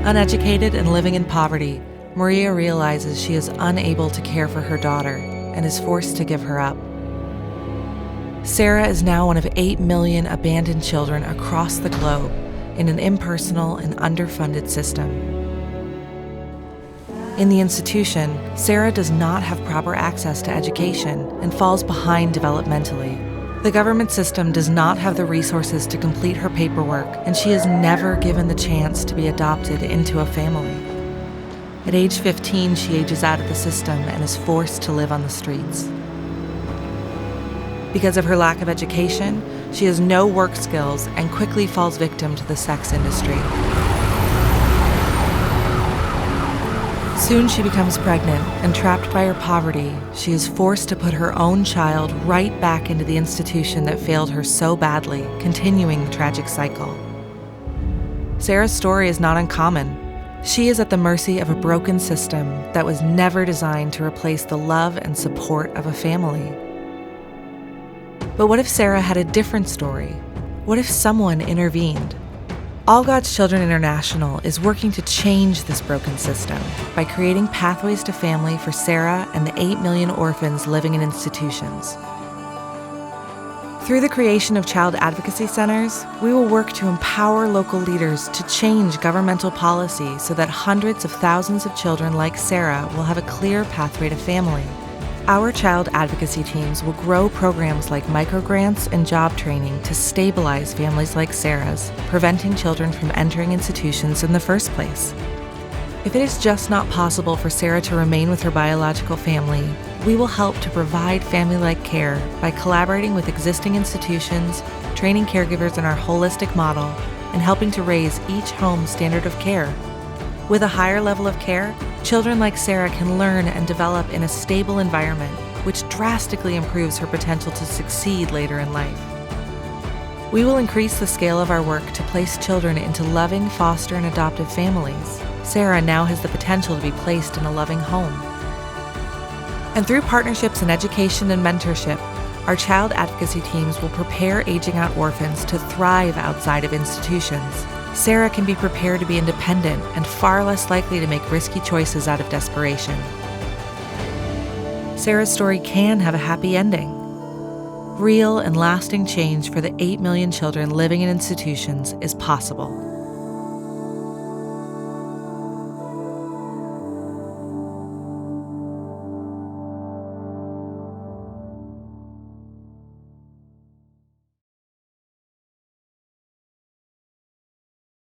Uneducated and living in poverty, Maria realizes she is unable to care for her daughter and is forced to give her up. Sarah is now one of 8 million abandoned children across the globe in an impersonal and underfunded system. In the institution, Sarah does not have proper access to education and falls behind developmentally. The government system does not have the resources to complete her paperwork, and she is never given the chance to be adopted into a family. At age 15, she ages out of the system and is forced to live on the streets. Because of her lack of education, she has no work skills and quickly falls victim to the sex industry. Soon she becomes pregnant, and trapped by her poverty, she is forced to put her own child right back into the institution that failed her so badly, continuing the tragic cycle. Sarah's story is not uncommon. She is at the mercy of a broken system that was never designed to replace the love and support of a family. But what if Sarah had a different story? What if someone intervened? All God's Children International is working to change this broken system by creating pathways to family for Sarah and the 8 million orphans living in institutions. Through the creation of child advocacy centers, we will work to empower local leaders to change governmental policy so that hundreds of thousands of children like Sarah will have a clear pathway to family. Our child advocacy teams will grow programs like microgrants and job training to stabilize families like Sarah's, preventing children from entering institutions in the first place. If it is just not possible for Sarah to remain with her biological family, we will help to provide family-like care by collaborating with existing institutions, training caregivers in our holistic model, and helping to raise each home's standard of care. With a higher level of care, children like Sarah can learn and develop in a stable environment, which drastically improves her potential to succeed later in life. We will increase the scale of our work to place children into loving foster and adoptive families. Sarah now has the potential to be placed in a loving home. And through partnerships in education and mentorship, our child advocacy teams will prepare aging out orphans to thrive outside of institutions. Sarah can be prepared to be independent and far less likely to make risky choices out of desperation. Sarah's story can have a happy ending. Real and lasting change for the 8 million children living in institutions is possible.